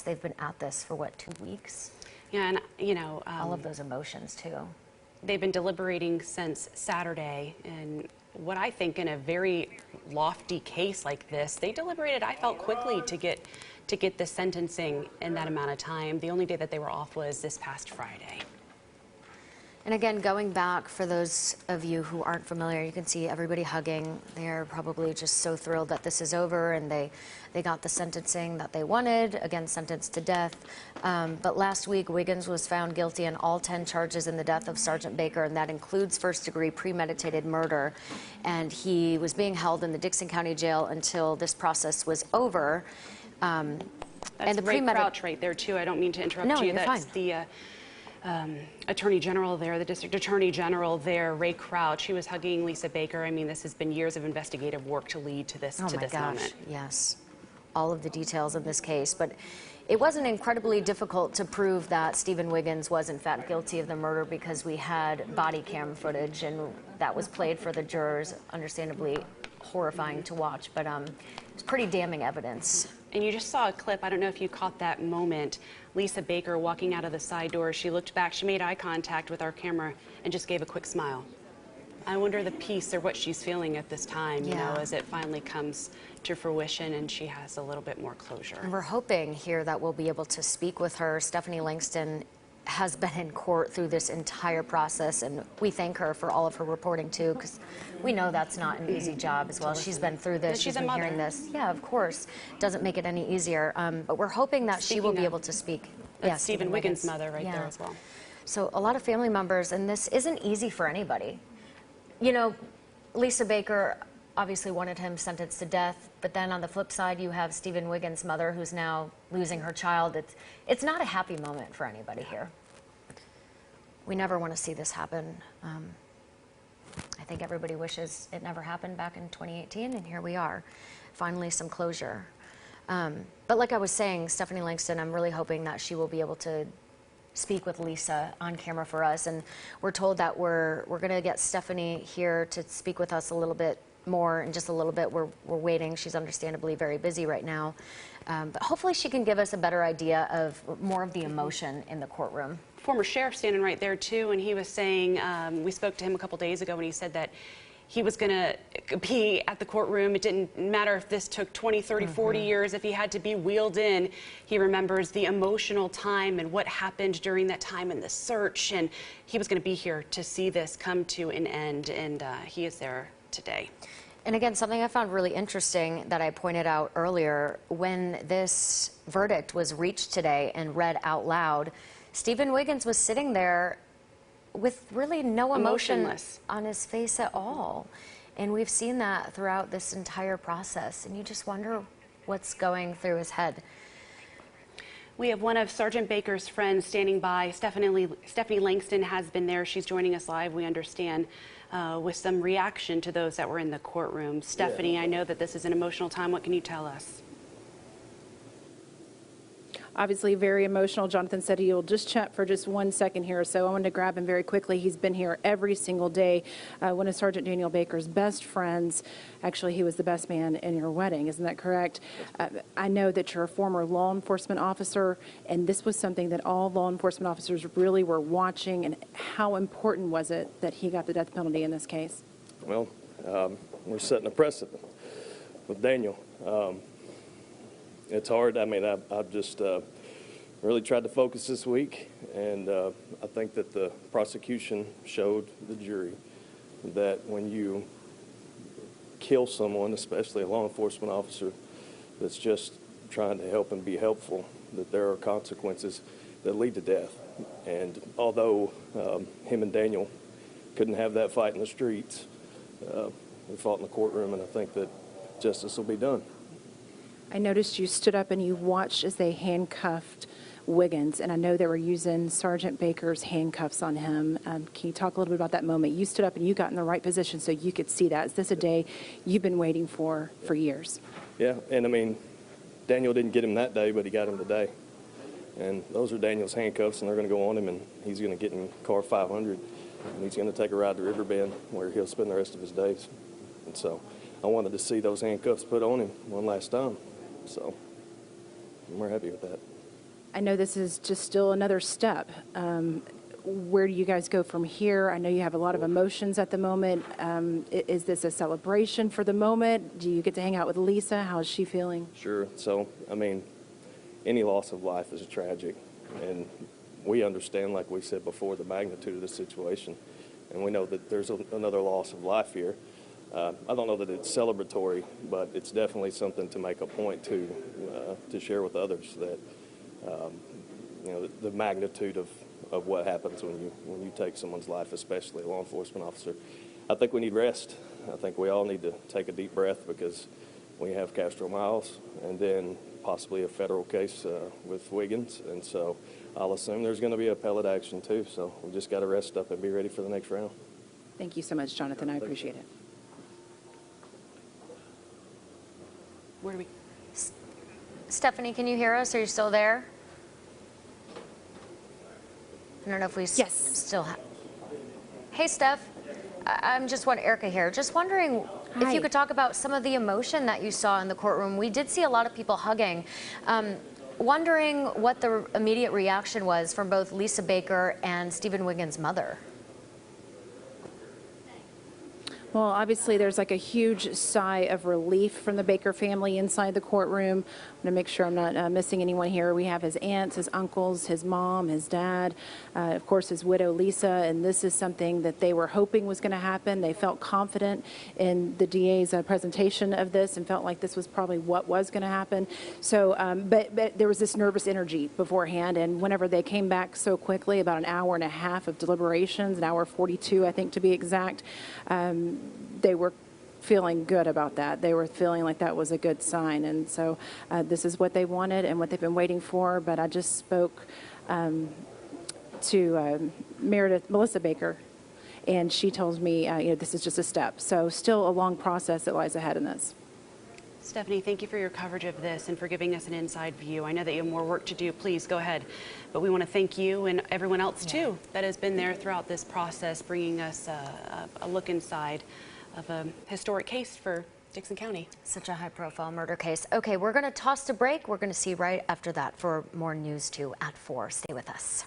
They've been at this for what, 2 weeks? Yeah, and all of those emotions too. They've been deliberating since Saturday, and what I think in a very lofty case like this, they deliberated, I felt, quickly to get the sentencing in that amount of time. The only day that they were off was this past Friday. And again, going back, for those of you who aren't familiar, you can see everybody hugging. They're probably just so thrilled that this is over and they got the sentencing that they wanted, again, sentenced to death. But last week, Wiggins was found guilty on all 10 charges in the death of Sergeant Baker, and that includes first-degree premeditated murder. And he was being held in the Dixon County Jail until this process was over. That's Ray Crouch right there, too. I don't mean to interrupt you. No, you're That's fine. the Attorney General there, the District Attorney General there, Ray Crouch. He was hugging Lisa Baker. I mean, this has been years of investigative work to lead to this, moment. Yes, all of the details of this case. But it wasn't incredibly difficult to prove that Stephen Wiggins was in fact guilty of the murder, because we had body cam footage, and that was played for the jurors. Understandably horrifying to watch, but it's pretty damning evidence. And you just saw a clip, I don't know if you caught that moment, Lisa Baker walking out of the side door. She looked back, she made eye contact with our camera and just gave a quick smile. I wonder the peace or what she's feeling at this time, you know, as it finally comes to fruition and she has a little bit more closure. And we're hoping here that we'll be able to speak with her. Stephanie Langston has been in court through this entire process, and we thank her for all of her reporting too, because we know that's not an easy job as well. She's been through this, she's been hearing this. Yeah, of course. Doesn't make it any easier, but we're hoping that she will be able to speak. That's Stephen Wiggins' mother right there as well. So a lot of family members, and this isn't easy for anybody. You know, Lisa Baker obviously wanted him sentenced to death, but then on the flip side, you have Stephen Wiggins' mother, who's now losing her child. It's not a happy moment for anybody here. We never want to see this happen. I think everybody wishes it never happened back in 2018, and here we are. Finally, some closure. But like I was saying, Stephanie Langston, I'm really hoping that she will be able to speak with Lisa on camera for us, and we're told that we're going to get Stephanie here to speak with us a little bit more in just a little bit. We're waiting. She's understandably very busy right now, but hopefully she can give us a better idea of more of the emotion in the courtroom. Former sheriff standing right there too, and he was saying, we spoke to him a couple days ago, and he said that he was going to be at the courtroom. It didn't matter if this took 20, 30, 40 years, if he had to be wheeled in. He remembers the emotional time and what happened during that time in the search, and he was going to be here to see this come to an end, and he is there today. And again, something I found really interesting that I pointed out earlier, when this verdict was reached today and read out loud, Stephen Wiggins was sitting there with really no emotion on his face at all. And we've seen that throughout this entire process, and you just wonder what's going through his head. We have one of Sergeant Baker's friends standing by. Stephanie Langston has been there. She's joining us live, we understand, with some reaction to those that were in the courtroom. Stephanie, I know that this is an emotional time. What can you tell us? Obviously very emotional. Jonathan said he'll just chat for just 1 second here, so I wanted to grab him very quickly. He's been here every single day. One of Sergeant Daniel Baker's best friends. Actually, he was the best man in your wedding, isn't that correct? I know that you're a former law enforcement officer, and this was something that all law enforcement officers really were watching. And how important was it that he got the death penalty in this case? Well, we're setting a precedent with Daniel. It's hard. I mean, I've just really tried to focus this week, and I think that the prosecution showed the jury that when you kill someone, especially a law enforcement officer that's just trying to help and be helpful, that there are consequences that lead to death. And although him and Daniel couldn't have that fight in the streets, we fought in the courtroom, and I think that justice will be done. I noticed you stood up and you watched as they handcuffed Wiggins, and I know they were using Sergeant Baker's handcuffs on him. Can you talk a little bit about that moment? You stood up and you got in the right position so you could see that. Is this a day you've been waiting for years? Yeah, and I mean, Daniel didn't get him that day, but he got him today. And those are Daniel's handcuffs, and they're going to go on him, and he's going to get in car 500, and he's going to take a ride to Riverbend where he'll spend the rest of his days. And so I wanted to see those handcuffs put on him one last time. So we're happy with that. I know this is just still another step. Where do you guys go from here? I know you have a lot of emotions at the moment. Is this a celebration for the moment? Do you get to hang out with Lisa? How is she feeling? Sure. So, I mean, any loss of life is tragic, and we understand, like we said before, the magnitude of the situation, and we know that there's another loss of life here. I don't know that it's celebratory, but it's definitely something to make a point to share with others that the magnitude of what happens when you take someone's life, especially a law enforcement officer. I think we need rest. I think we all need to take a deep breath because we have Castro Miles and then possibly a federal case with Wiggins, and so I'll assume there's going to be appellate action too. So we just got to rest up and be ready for the next round. Thank you so much, Jonathan. I appreciate it. Where do we? Stephanie, can you hear us? Are you still there? I don't know if we Yes. still Hey, Steph. I'm just Erica here. Just wondering if Hi. you could talk about some of the emotion that you saw in the courtroom. We did see a lot of people hugging. Wondering what the immediate reaction was from both Lisa Baker and Stephen Wiggins' mother. Well, obviously, there's like a huge sigh of relief from the Baker family inside the courtroom. I'm going to make sure I'm not missing anyone here. We have his aunts, his uncles, his mom, his dad, of course, his widow, Lisa, and this is something that they were hoping was going to happen. They felt confident in the DA's presentation of this and felt like this was probably what was going to happen. So, but there was this nervous energy beforehand, and whenever they came back so quickly, about an hour and a half of deliberations, an hour 42, I think, to be exact, they were feeling good about that. They were feeling like that was a good sign. And so this is what they wanted and what they've been waiting for. But I just spoke to Melissa Baker, and she tells me, this is just a step. So still a long process that lies ahead in this. Stephanie, thank you for your coverage of this and for giving us an inside view. I know that you have more work to do. Please go ahead. But we want to thank you and everyone else, too, that has been there throughout this process, bringing us a look inside of a historic case for Dixon County. Such a high-profile murder case. Okay, we're going to toss to break. We're going to see right after that for more news 2 at 4. Stay with us.